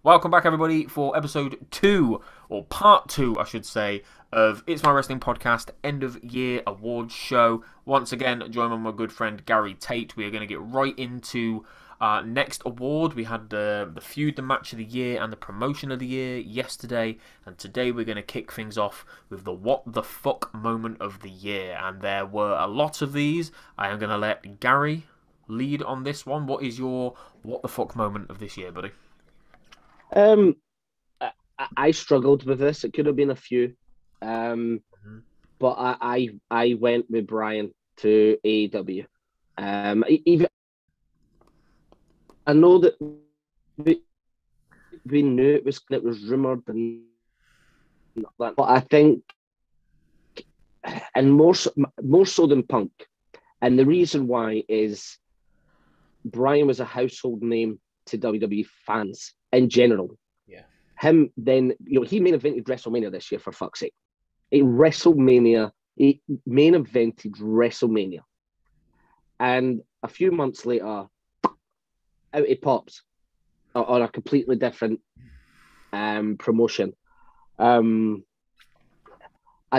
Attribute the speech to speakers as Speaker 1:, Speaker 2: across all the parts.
Speaker 1: Welcome back, everybody, for episode 2, or part 2, I should say, of It's My Wrestling Podcast End of Year Awards Show. Once again, joined by my good friend Gary Tait. We are going to get right into our next award. We had the feud, the match of the year, and the promotion of the year yesterday, and today we're going to kick things off with the what the fuck moment of the year. And there were a lot of these. I am going to let Gary lead on this one. What is your what the fuck moment of this year, buddy?
Speaker 2: Um, I struggled with this. It could have been a few, but I went with Brian to AEW. Even I know that we knew it was rumored and that, but I think, and more so than Punk, and the reason why is Brian was a household name to WWE fans in general.
Speaker 1: Yeah.
Speaker 2: Him then, he main evented WrestleMania this year, for fuck's sake. He main evented WrestleMania. And a few months later, out it pops on a completely different promotion. I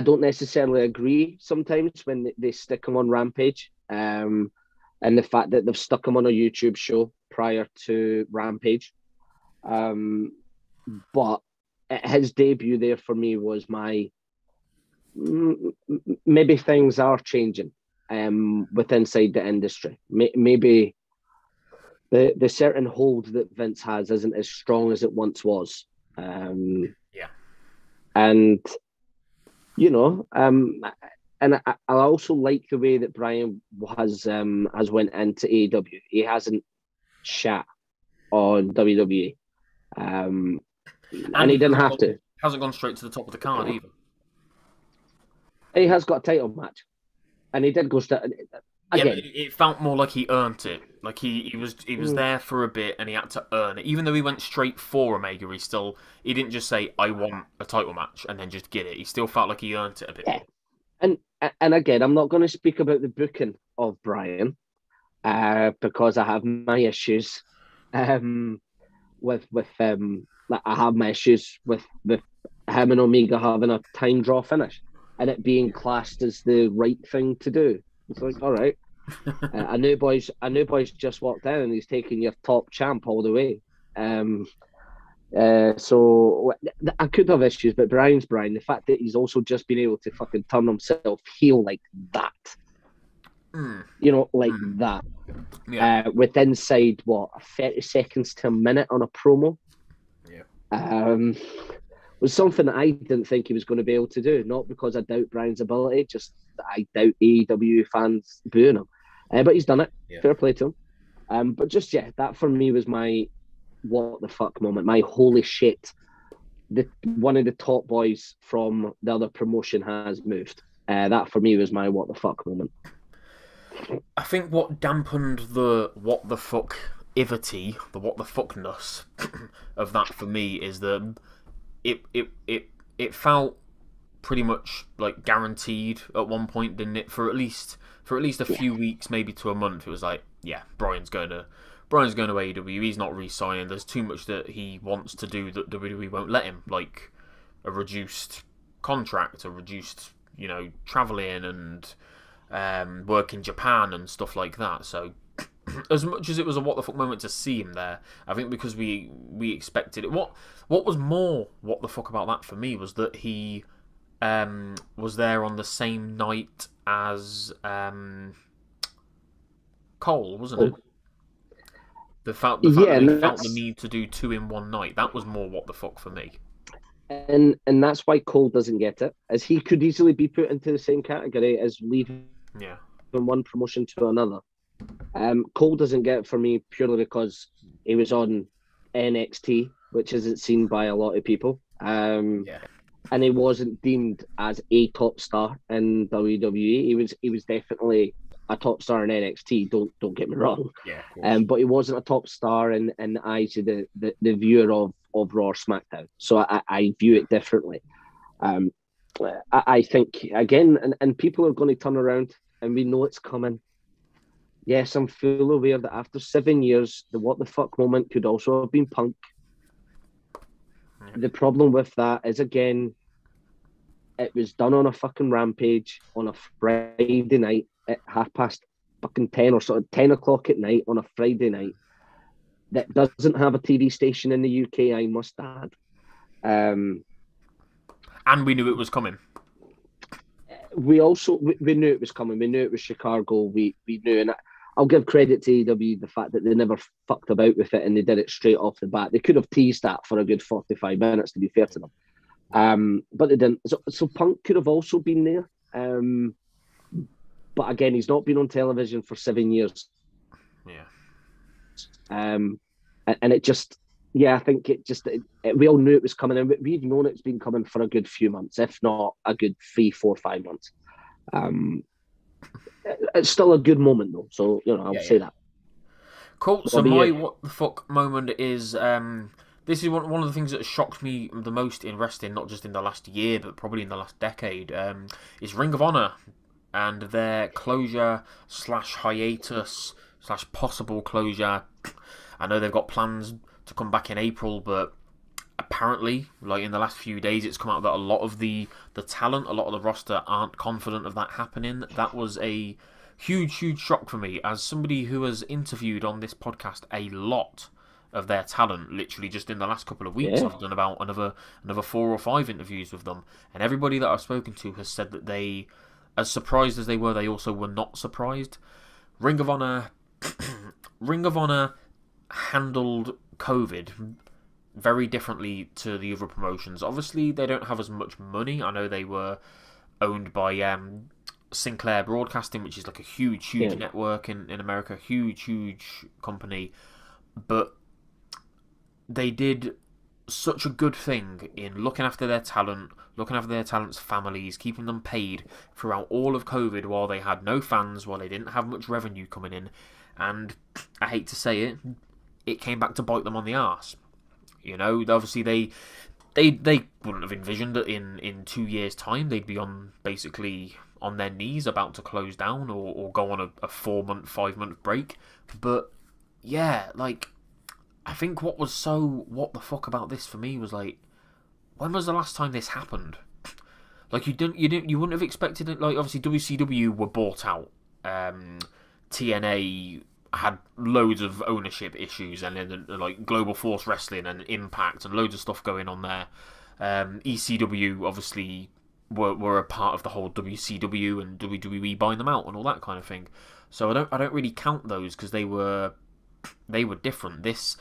Speaker 2: don't necessarily agree sometimes when they stick him on Rampage, and the fact that they've stuck him on a YouTube show prior to Rampage. But his debut there for me was maybe things are changing with inside the industry. Maybe the certain hold that Vince has isn't as strong as it once was.
Speaker 1: Yeah.
Speaker 2: And and I also like the way that Brian has went into AEW. He hasn't shat on WWE. And he didn't have to.
Speaker 1: Hasn't gone straight to the top of the card either.
Speaker 2: He has got a title match, and he did go straight.
Speaker 1: Yeah, but it felt more like he earned it. Like he was there for a bit, and he had to earn it. Even though he went straight for Omega, he didn't just say I want a title match and then just get it. He still felt like he earned it a bit.
Speaker 2: Yeah. And again, I'm not going to speak about the booking of Brian, because I have my issues. I have my issues with him and Omega having a time draw finish and it being classed as the right thing to do. It's like, all right, a new boy's just walked in and he's taking your top champ all the way. So I could have issues, but Brian's Brian. The fact that he's also just been able to fucking turn himself heel like that, that.
Speaker 1: Yeah.
Speaker 2: With inside 30 seconds to a minute on a promo.
Speaker 1: Yeah.
Speaker 2: Was something that I didn't think he was going to be able to do. Not because I doubt Brian's ability, just that I doubt AEW fans booing him. But he's done it. Yeah. Fair play to him. But just that for me was my what the fuck moment. My holy shit. One of the top boys from the other promotion has moved. That for me was my what the fuck moment.
Speaker 1: I think what dampened the what the fuck ivity, the what the fuckness of that for me is that it felt pretty much like guaranteed at one point, didn't it? For at least a few weeks, maybe to a month, it was like, yeah, Brian's going to AEW. He's not re-signing. There's too much that he wants to do that WWE won't let him, like a reduced contract, a reduced traveling and work in Japan and stuff like that. So as much as it was a what the fuck moment to see him there, I think because we expected it. What was more what the fuck about that for me was that he was there on the same night as Cole, wasn't it? The fact that he felt the need to do two in one night, that was more what the fuck for me.
Speaker 2: And that's why Cole doesn't get it, as he could easily be put into the same category as leaving from one promotion to another. Cole doesn't get it for me purely because he was on NXT, which isn't seen by a lot of people. And he wasn't deemed as a top star in WWE. He was definitely a top star in NXT. Don't get me wrong.
Speaker 1: Yeah.
Speaker 2: But he wasn't a top star in the eyes of the viewer of Raw or SmackDown. So I view it differently. I think again, and people are going to turn around, and we know it's coming. Yes, I'm fully aware that after 7 years, the what the fuck moment could also have been Punk. the problem with that is, again, it was done on a fucking Rampage on a Friday night at 10 or sort of 10 o'clock at night on a Friday night that doesn't have a TV station in the UK, I must add.
Speaker 1: And we knew it was coming.
Speaker 2: We knew it was coming. We knew it was Chicago. We knew, and I'll give credit to AEW the fact that they never fucked about with it and they did it straight off the bat. They could have teased that for a good 45 minutes, to be fair to them. But they didn't. So Punk could have also been there. But again, he's not been on television for 7 years.
Speaker 1: Yeah.
Speaker 2: And it just, yeah, I think we all knew it was coming, and we've known it's been coming for a good few months, if not a good 3, 4, 5 months. It's still a good moment, though. So, I'll say that.
Speaker 1: Cool. So my what the fuck moment is, this is one of the things that shocked me the most in wrestling, not just in the last year, but probably in the last decade, is Ring of Honor and their closure / hiatus / possible closure. I know they've got plans to come back in April, but apparently, like in the last few days, it's come out that a lot of the talent, a lot of the roster aren't confident of that happening. That was a huge shock for me, as somebody who has interviewed on this podcast a lot of their talent, literally just in the last couple of weeks. I've done about another 4 or 5 interviews with them, and everybody that I've spoken to has said that they, as surprised as they also were not surprised. Ring of Honor handled COVID very differently to the other promotions. Obviously, they don't have as much money. I know they were owned by Sinclair Broadcasting, which is like a huge network in America, huge company. But they did such a good thing in looking after their talent, looking after their talent's families, keeping them paid throughout all of COVID while they had no fans, while they didn't have much revenue coming in. And I hate to say it, it came back to bite them on the arse. Obviously they wouldn't have envisioned that in 2 years' time they'd be basically on their knees about to close down or go on a 4-month, 5-month break. But yeah, like, I think what was so what the fuck about this for me was, like, when was the last time this happened? Like, you wouldn't have expected it. Like, obviously WCW were bought out. TNA had loads of ownership issues, and then like Global Force Wrestling and Impact and loads of stuff going on there. ECW obviously were a part of the whole WCW and WWE buying them out and all that kind of thing. So I don't really count those because they were different. This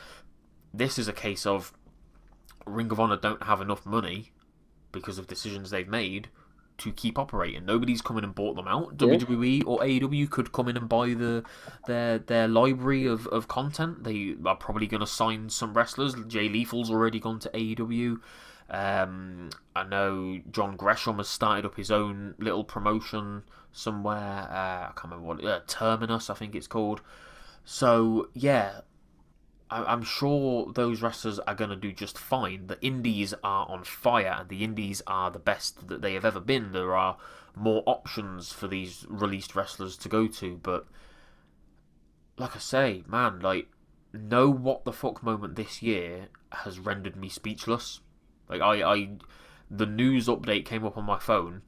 Speaker 1: is a case of Ring of Honor don't have enough money because of decisions they've made to keep operating. Nobody's come in and bought them out. WWE or AEW could come in and buy their library of content. They are probably going to sign some wrestlers. Jay Lethal's already gone to AEW. I know John Gresham has started up his own little promotion somewhere. I can't remember what Terminus, I think it's called. So yeah, I'm sure those wrestlers are going to do just fine. The indies are on fire, and the indies are the best that they have ever been. There are more options for these released wrestlers to go to, but like I say, man, like, no what the fuck moment this year has rendered me speechless. Like, the news update came up on my phone.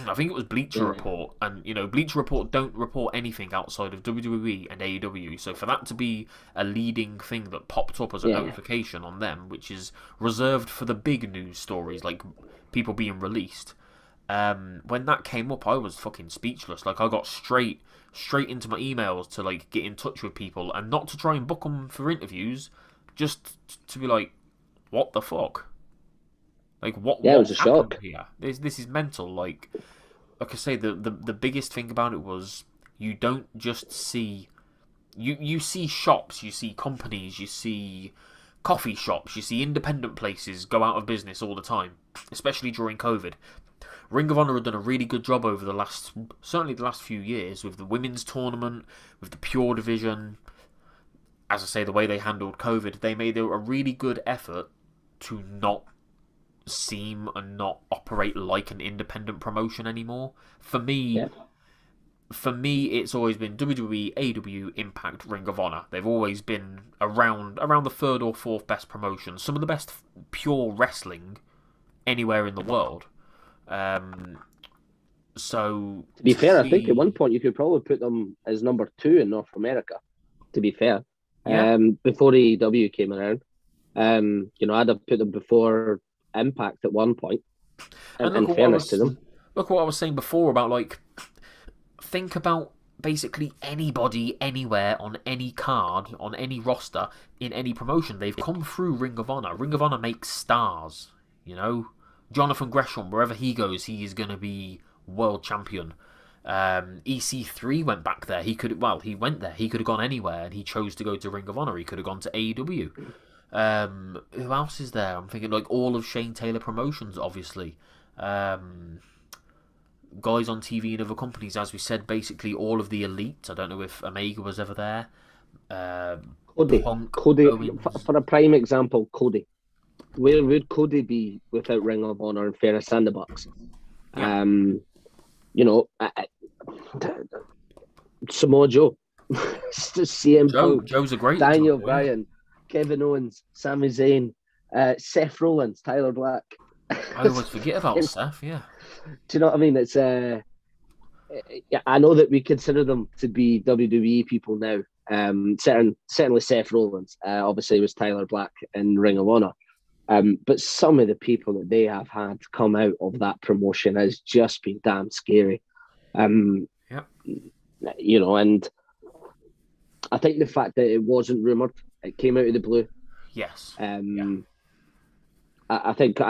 Speaker 1: I think it was Bleacher Report, and Bleacher Report don't report anything outside of WWE and AEW, so for that to be a leading thing that popped up as a notification on them, which is reserved for the big news stories, like people being released, when that came up, I was fucking speechless. Like, I got straight into my emails to, like, get in touch with people, and not to try and book them for interviews, just to be like, what the fuck? Like, what
Speaker 2: was a shock
Speaker 1: here? This is mental. Like I say, the biggest thing about it was you don't just see you see shops, you see companies, you see coffee shops, you see independent places go out of business all the time, especially during COVID. Ring of Honor had done a really good job over certainly the last few years, with the women's tournament, with the Pure division. As I say, the way they handled COVID, they made a really good effort to not seem and not operate like an independent promotion anymore. For me, for me, it's always been WWE, AEW, Impact, Ring of Honor. They've always been around the third or fourth best promotions. Some of the best pure wrestling anywhere in the world. Um, so
Speaker 2: To be
Speaker 1: to
Speaker 2: fair, I think at one
Speaker 1: see,
Speaker 2: point you could probably put them as number two in North America. To be fair,
Speaker 1: yeah,
Speaker 2: before AEW came around, I'd have put them before Impact at one point.
Speaker 1: and
Speaker 2: In fairness to them,
Speaker 1: look what I was saying before about like think about basically anybody anywhere on any card on any roster in any promotion. They've come through Ring of Honor. Ring of Honor makes stars. You know, Jonathan Gresham, wherever he goes, he is going to be world champion. EC3 went back there. He went there. He could have gone anywhere, and he chose to go to Ring of Honor. He could have gone to AEW. Who else is there? I'm thinking like all of Shane Taylor Promotions, obviously. Um, Guys on TV in other companies, as we said, basically all of the elite. I don't know if Omega was ever there.
Speaker 2: Cody,
Speaker 1: Punk,
Speaker 2: Cody,
Speaker 1: Owens.
Speaker 2: for a prime example, Cody. Where would Cody be without Ring of Honor and fairness and the Bucks?
Speaker 1: Yeah,
Speaker 2: Um, you know, Samoa Joe, CM Punk,
Speaker 1: Joe's a great
Speaker 2: Daniel
Speaker 1: example. Yeah,
Speaker 2: Bryan, Kevin Owens, Sami Zayn, Seth Rollins, Tyler Black.
Speaker 1: I always forget about Seth. Yeah,
Speaker 2: Do you know what I mean? It's yeah, I know that we consider them to be WWE people now. Certainly Seth Rollins. Obviously, was Tyler Black in Ring of Honor. But some of the people that they have had come out of that promotion has just been damn scary. Um,
Speaker 1: yeah,
Speaker 2: and I think the fact that it wasn't rumored, it came out of the blue.
Speaker 1: yes, yeah,
Speaker 2: Um, I think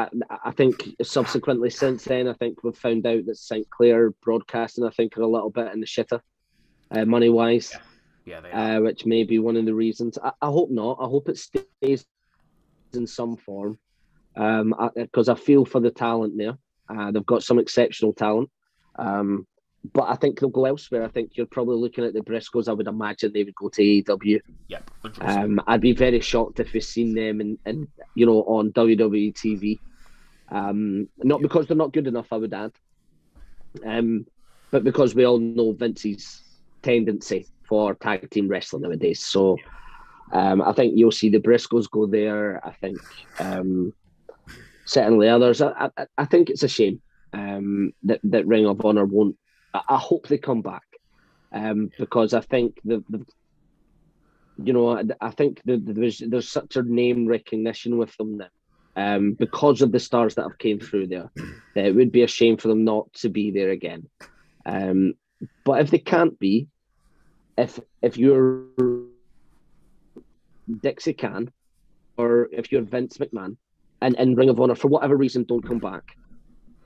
Speaker 2: subsequently since then, I think we've found out that St. Clair Broadcasting, I think, are a little bit in the shitter, money wise,
Speaker 1: yeah, yeah. They are.
Speaker 2: which may be one of the reasons. I hope not. I hope it stays in some form, because I feel for the talent there. They've got some exceptional talent, um, but I think they'll go elsewhere. I think you're probably looking at the Briscoes. I would imagine they would go to AEW.
Speaker 1: Yeah, 100%.
Speaker 2: I'd be very shocked if we've seen them in on WWE TV. Not
Speaker 1: Yeah,
Speaker 2: because they're not good enough, I would add, but because we all know Vince's tendency for tag team wrestling nowadays. So
Speaker 1: yeah,
Speaker 2: I think you'll see the Briscoes go there. I think certainly others. I think it's a shame that Ring of Honor won't. I hope they come back, because I think I think there's such a name recognition with them now, because of the stars that have came through there, that it would be a shame for them not to be there again. Um, but if they can't be, if you're Dixie Can, or if you're Vince McMahon, and Ring of Honor for whatever reason don't come back,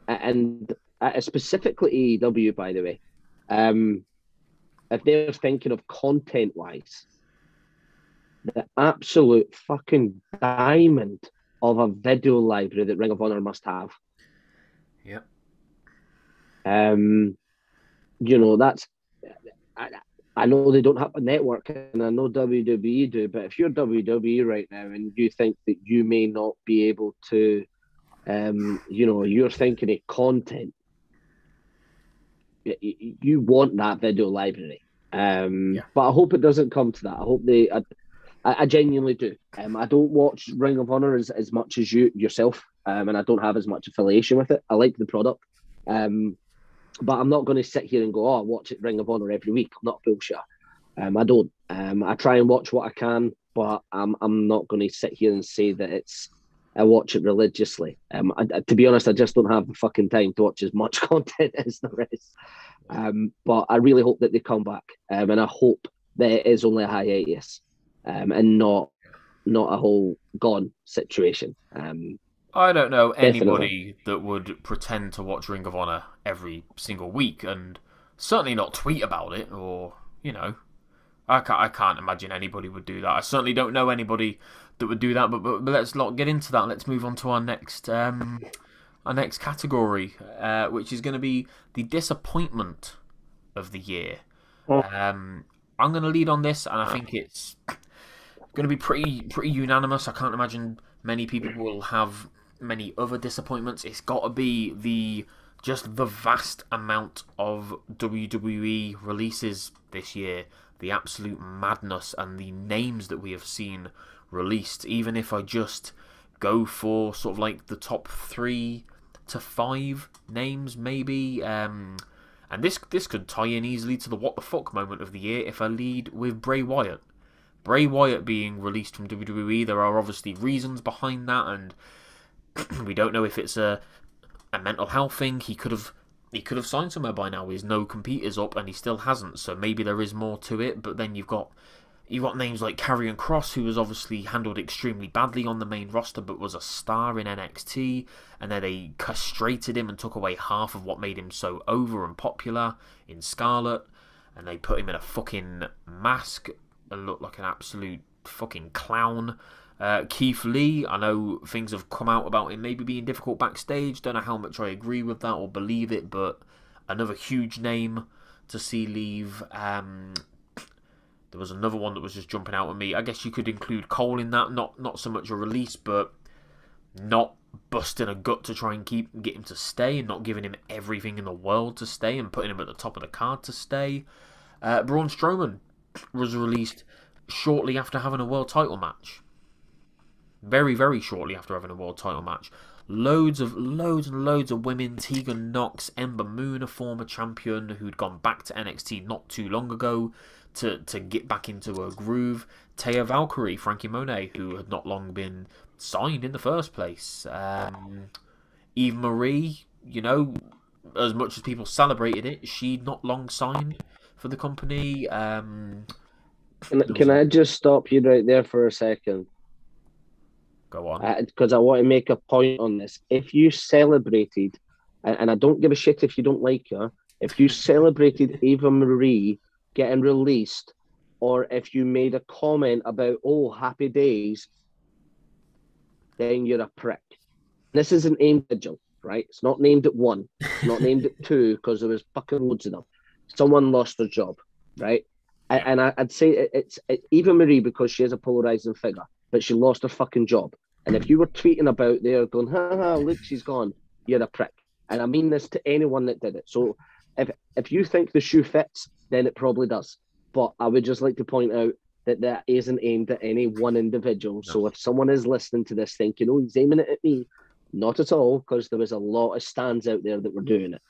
Speaker 2: and specifically AEW, by the way, if they're thinking of content wise, the absolute fucking diamond of a video library that Ring of Honor must have.
Speaker 1: yeah,
Speaker 2: Um, that's I, I know they don't have a network, and I know WWE do, but if you're WWE right now and you think that you may not be able to, you're thinking of content, you want that video library.
Speaker 1: yeah,
Speaker 2: But I hope it doesn't come to that. I hope I genuinely do. I don't watch Ring of Honor as much as yourself, and I don't have as much affiliation with it. I like the product, but I'm not going to sit here and go, "Oh, I watch it Ring of Honor every week." I'm not a bullshit. I don't. I try and watch what I can, but I'm not going to sit here and say that I watch it religiously. To be honest, I just don't have the fucking time to watch as much content as the rest. But I really hope that they come back, and I hope that it is only a hiatus, and not a whole gone situation.
Speaker 1: I don't know
Speaker 2: Definitely.
Speaker 1: anybody that would pretend to watch Ring of Honor every single week and certainly not tweet about it or, I can't imagine anybody would do that. I certainly don't know anybody that would do that, but let's not get into that. Let's move on to our next category, which is going to be the disappointment of the year. I'm going to lead on this, and I think it's going to be pretty unanimous. I can't imagine many people will have many other disappointments. It's got to be the just the vast amount of WWE releases this year, the absolute madness and the names that we have seen released. Even if I just go for sort of like the top 3 to 5 names, maybe. And this could tie in easily to the what the fuck moment of the year if I lead with Bray Wyatt. Bray Wyatt being released from WWE, there are obviously reasons behind that, and we don't know if it's a mental health thing. He could have signed somewhere by now. His no compete is up, and he still hasn't. So maybe there is more to it. But then you've got names like Karrion Kross, who was obviously handled extremely badly on the main roster, but was a star in NXT. And then they castrated him and took away half of what made him so over and popular in Scarlet. And they put him in a fucking mask and looked like an absolute fucking clown. Keith Lee, I know things have come out about him maybe being difficult backstage. Don't know how much I agree with that or believe it, but another huge name to see leave. There was another one that was just jumping out at me. I guess you could include Cole in that. Not so much a release, but not busting a gut to try and get him to stay and not giving him everything in the world to stay and putting him at the top of the card to stay. Braun Strowman was released shortly after having a world title match. Very, very shortly after having a world title match. Loads and loads of women. Tegan Nox, Ember Moon, a former champion who'd gone back to NXT not too long ago to get back into a groove. Taya Valkyrie, Frankie Monet, who had not long been signed in the first place. Eve Marie, you know, as much as people celebrated it, she'd not long signed for the company.
Speaker 2: Can I just stop you right there for a second?
Speaker 1: Go on.
Speaker 2: Because I want to make a point on this. If you celebrated, and I don't give a shit if you don't like her, if you celebrated Eva Marie getting released, or if you made a comment about, oh, happy days, then you're a prick. This isn't aimed at Jill, right? It's not named at 1. It's not named at 2 because there was fucking loads of them. Someone lost their job, right? Yeah. And I'd say it's Eva Marie because she is a polarizing figure, but she lost her fucking job. And if you were tweeting about there going, ha ha, look, she's gone, you're a prick. And I mean this to anyone that did it. So if you think the shoe fits, then it probably does. But I would just like to point out that isn't aimed at any one individual. No. So if someone is listening to this thinking, oh, he's aiming it at me, not at all, because there was a lot of stands out there that were doing it.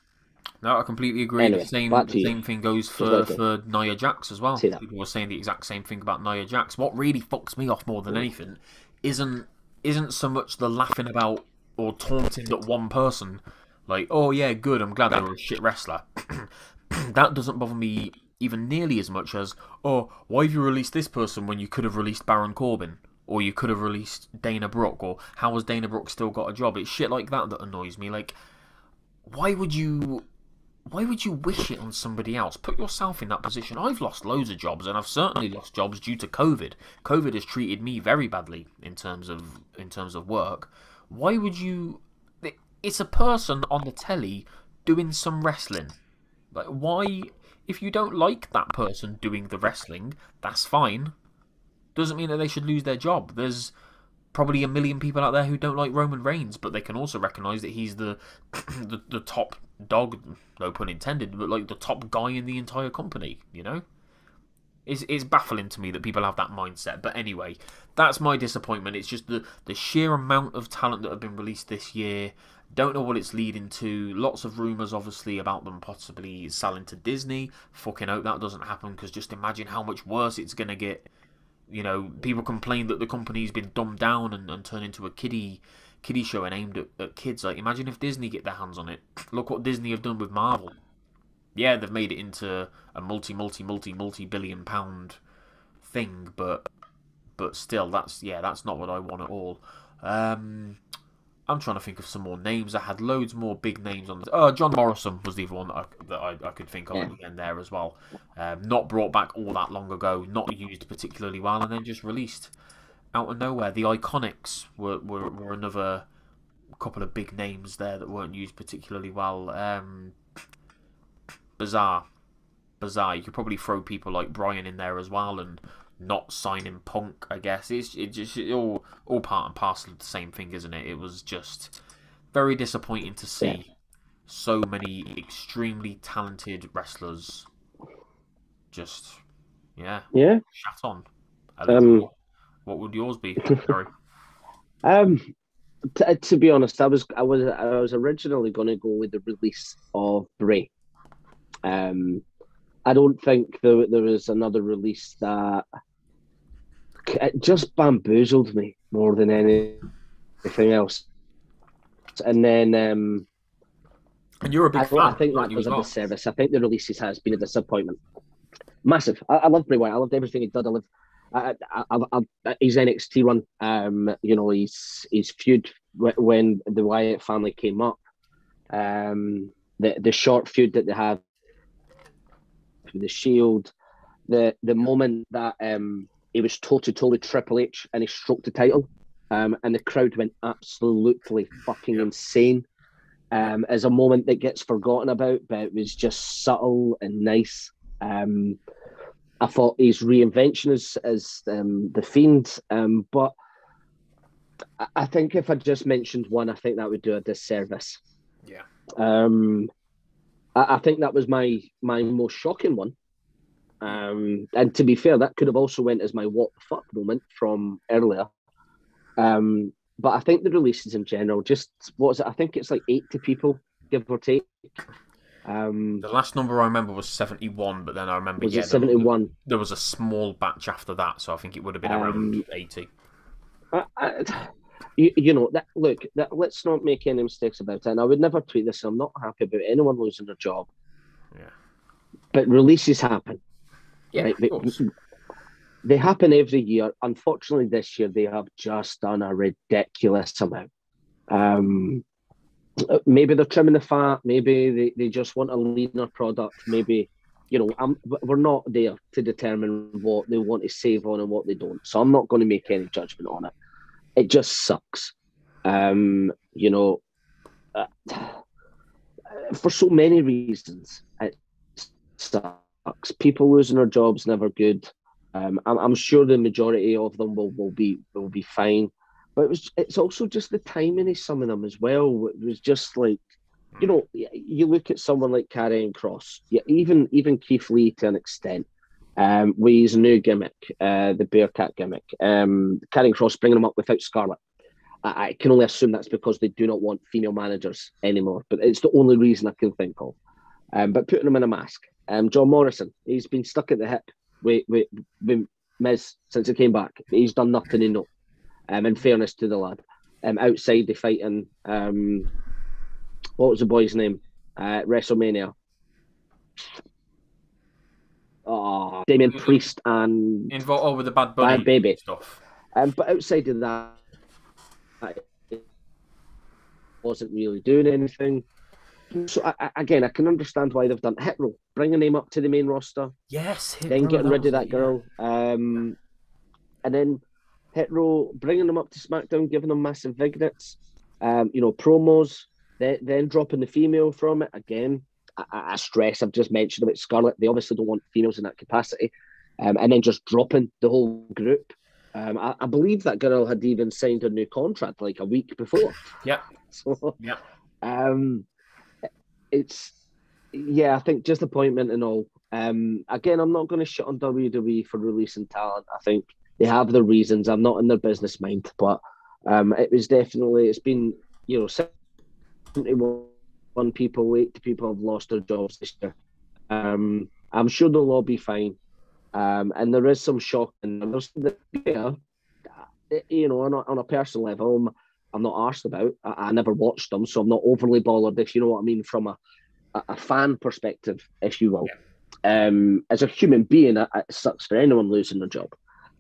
Speaker 1: No, I completely agree. Anyway, the same thing goes for Nia Jax as well. People were saying the exact same thing about Nia Jax. What really fucks me off more than anything isn't so much the laughing about or taunting at one person. Like, oh yeah, good, I'm glad they were a shit wrestler. That doesn't bother me even nearly as much as, oh, why have you released this person when you could have released Baron Corbin? Or you could have released Dana Brooke? Or how has Dana Brooke still got a job? It's shit like that annoys me. Like, why would you wish it on somebody else? Put yourself in that position. I've lost loads of jobs, and I've certainly lost jobs due to COVID. COVID has treated me very badly in terms of work. Why would you? It's a person on the telly doing some wrestling. Like, why? If you don't like that person doing the wrestling, that's fine. Doesn't mean that they should lose their job. There's probably a million people out there who don't like Roman Reigns, but they can also recognise that he's the top dog, no pun intended, but like the top guy in the entire company, you know? It's baffling to me that people have that mindset. But anyway, that's my disappointment. It's just the sheer amount of talent that have been released this year. Don't know what it's leading to. Lots of rumours, obviously, about them possibly selling to Disney. Fucking hope that doesn't happen, because just imagine how much worse it's going to get. You know, people complain that the company's been dumbed down and turned into a kiddie show and aimed at kids. Like, imagine if Disney get their hands on it. Look what Disney have done with Marvel. Yeah, they've made it into a multi-billion pound thing, but still, that's not what I want at all. I'm trying to think of some more names. I had loads more big names on this. Oh, John Morrison was the other one that I could think of at the end there as well. Not brought back all that long ago, not used particularly well, and then just released out of nowhere. The Iconics were another couple of big names there that weren't used particularly well. Bizarre. You could probably throw people like Bryan in there as well, and not signing Punk, I guess. It's just all part and parcel of the same thing, isn't it? It was just very disappointing to see so many extremely talented wrestlers just, yeah,
Speaker 2: Yeah.
Speaker 1: shat on a little
Speaker 2: Um.
Speaker 1: more. What would yours be, Gary?
Speaker 2: Um. To be honest, I was originally going to go with the release of Bray. Um. I don't think there was another release that it just bamboozled me more than anything else. And then
Speaker 1: And you're a big
Speaker 2: I
Speaker 1: fan,
Speaker 2: think
Speaker 1: aren't
Speaker 2: that
Speaker 1: you,
Speaker 2: does
Speaker 1: as
Speaker 2: a
Speaker 1: well?
Speaker 2: disservice. I think the releases has been a disappointment. Massive. I loved Bray Wyatt. I loved everything he did. I loved his NXT run. His feud when the Wyatt family came up. The short feud that they have with the Shield. The moment that he was toe to toe with Triple H and he stroked the title, and the crowd went absolutely fucking
Speaker 1: Yeah.
Speaker 2: insane.
Speaker 1: Yeah.
Speaker 2: As a moment that gets forgotten about, but it was just subtle and nice. I thought his reinvention as the Fiend, but I think if I just mentioned one, I think that would do a disservice.
Speaker 1: Yeah.
Speaker 2: Um, I think that was my most shocking one. And to be fair, that could have also went as my what the fuck moment from earlier. But I think the releases in general, just what is it? I think it's like 80 people, give or take.
Speaker 1: The last number I remember was 71, but then I remember,
Speaker 2: Was it
Speaker 1: yeah,
Speaker 2: 71?
Speaker 1: there was a small batch after that, so I think it would have been around 80.
Speaker 2: Let's not make any mistakes about it. And I would never tweet this. I'm not happy about anyone losing their job.
Speaker 1: Yeah.
Speaker 2: But releases happen.
Speaker 1: Yeah,
Speaker 2: right?
Speaker 1: of course.
Speaker 2: They happen every year. Unfortunately, this year they have just done a ridiculous amount. Maybe they're trimming the fat. Maybe they just want a leaner product. Maybe, we're not there to determine what they want to save on and what they don't. So I'm not going to make any judgment on it. It just sucks. You know, for so many reasons, it sucks. People losing their jobs never good. I'm sure the majority of them will be fine, but it's also just the timing of some of them as well. It was just like, you look at someone like Karrion Kross, yeah, even Keith Lee to an extent, with his new gimmick, the Bearcat gimmick, Karrion Kross bringing him up without Scarlett. I can only assume that's because they do not want female managers anymore, but it's the only reason I can think of. But putting him in a mask. John Morrison, he's been stuck at the hip with Miz since he came back. He's done nothing in in fairness to the lad. Outside the fighting, what was the boy's name? WrestleMania. Oh, Damien Priest and
Speaker 1: Involved with the Bad
Speaker 2: Bad
Speaker 1: Bunny
Speaker 2: Baby
Speaker 1: stuff.
Speaker 2: But outside of that, it wasn't really doing anything. So I can understand why they've done Hit Row, bringing him up to the main roster,
Speaker 1: Yes,
Speaker 2: then getting rid of that girl, and then Hit Row, bringing them up to SmackDown, giving them massive vignettes, promos, then dropping the female from it again. I stress, I've just mentioned about Scarlett. They obviously don't want females in that capacity, and then just dropping the whole group. I believe that girl had even signed a new contract like a week before.
Speaker 1: Yeah.
Speaker 2: So,
Speaker 1: yeah.
Speaker 2: I think disappointment and all. Again, I'm not going to shit on WWE for releasing talent. I think they have their reasons. I'm not in their business mind, but it's been 71 people, 80 people have lost their jobs this year. I'm sure they'll all be fine. And there is some shock, and there's on a personal level, I'm not arsed about. I never watched them, so I'm not overly bothered, if you know what I mean, from a fan perspective, if you will. As a human being, it sucks for anyone losing their job.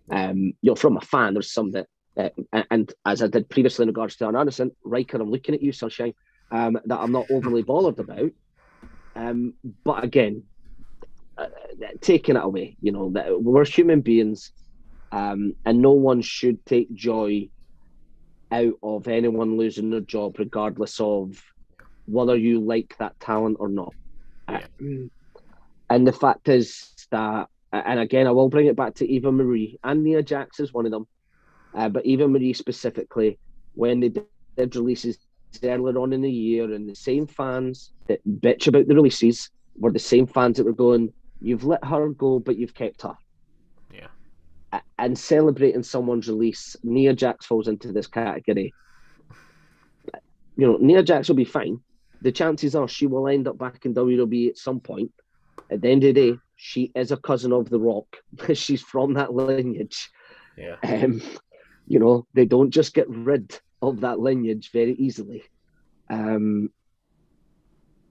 Speaker 2: From a fan, there's some that, and as I did previously in regards to Arn Anderson, Riker, I'm looking at you, Sunshine, that I'm not overly bothered about. But again, taking it away, we're human beings, and no one should take joy out of anyone losing their job, regardless of whether you like that talent or not. And the fact is that, and again, I will bring it back to Eva Marie, and Nia Jax is one of them, but Eva Marie specifically, when they did releases earlier on in the year, and the same fans that bitch about the releases were the same fans that were going, "You've let her go, but you've kept her."
Speaker 1: Yeah.
Speaker 2: And celebrating someone's release, Nia Jax falls into this category. You know, Nia Jax will be fine. The chances are she will end up back in WWE at some point. At the end of the day, she is a cousin of The Rock. She's from that lineage.
Speaker 1: Yeah.
Speaker 2: You know, they don't just get rid of that lineage very easily.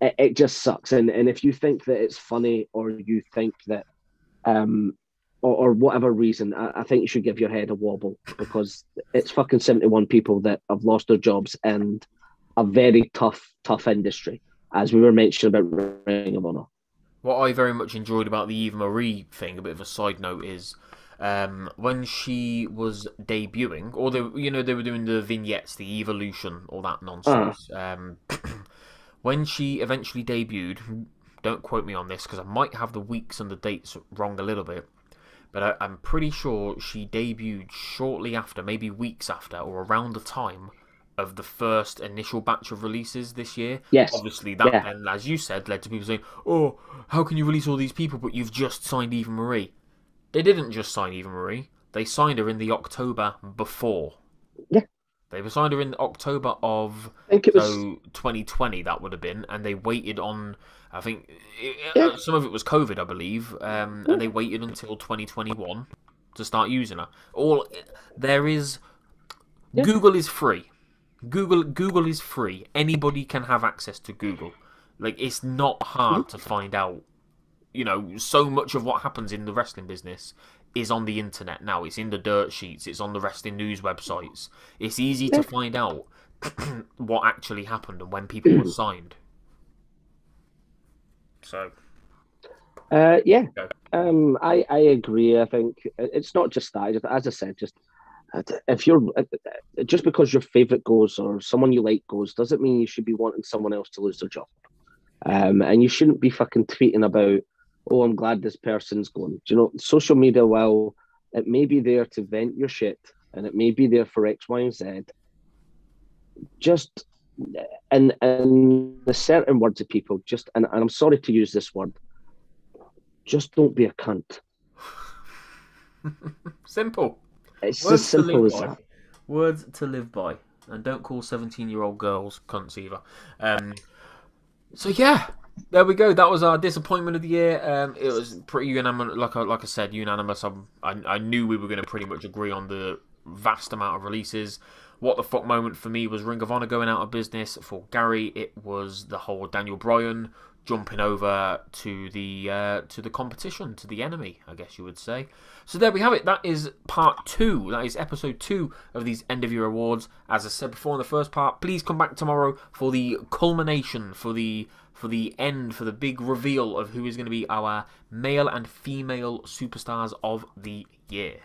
Speaker 2: It just sucks. And if you think that it's funny, or you think that, or whatever reason, I think you should give your head a wobble, because it's fucking 71 people that have lost their jobs in a very tough industry, as we were mentioning about Ring of Honor.
Speaker 1: What I very much enjoyed about the Eva Marie thing, a bit of a side note, is when she was debuting, or they were doing the vignettes, the evolution, all that nonsense. When she eventually debuted, don't quote me on this because I might have the weeks and the dates wrong a little bit, but I'm pretty sure she debuted shortly after, maybe weeks after, or around the time of the first initial batch of releases this year.
Speaker 2: Yes.
Speaker 1: Obviously, that then, as you said, led to people saying, "Oh, how can you release all these people, but you've just signed Eva Marie?" They didn't just sign Eva Marie. They signed her in the October before.
Speaker 2: Yeah.
Speaker 1: They signed her in October of,
Speaker 2: I think it was
Speaker 1: 2020, that would have been, and they waited on, I think, some of it was COVID, I believe, and they waited until 2021 to start using her. Google is free. Google is free. Anybody can have access to Google. Like, it's not hard to find out. You know, so much of what happens in the wrestling business is on the internet now. It's in the dirt sheets. It's on the wrestling news websites. It's easy to find out what actually happened and when people were signed. So,
Speaker 2: yeah, I agree. I think it's not just that. As I said, if you're just because your favorite goes or someone you like goes, doesn't mean you should be wanting someone else to lose their job. And you shouldn't be fucking tweeting about, "Oh, I'm glad this person's going." Do you know, social media, well, it may be there to vent your shit, and it may be there for X, Y, and Z. Just in the certain words of people, and I'm sorry to use this word, just don't be a cunt.
Speaker 1: Simple.
Speaker 2: It's as simple as that.
Speaker 1: Words to live by, and don't call 17-year-old girls cunts either. So yeah, there we go. That was our disappointment of the year. It was pretty unanimous, like I said, unanimous. I knew we were going to pretty much agree on the vast amount of releases. What the fuck moment for me was Ring of Honor going out of business. For Gary, it was the whole Daniel Bryan jumping over to the competition, to the enemy, I guess you would say. So there we have it. That is part 2. That is episode 2 of these end of year awards. As I said before in the first part, please come back tomorrow for the culmination, for the end, for the big reveal of who is going to be our male and female superstars of the year.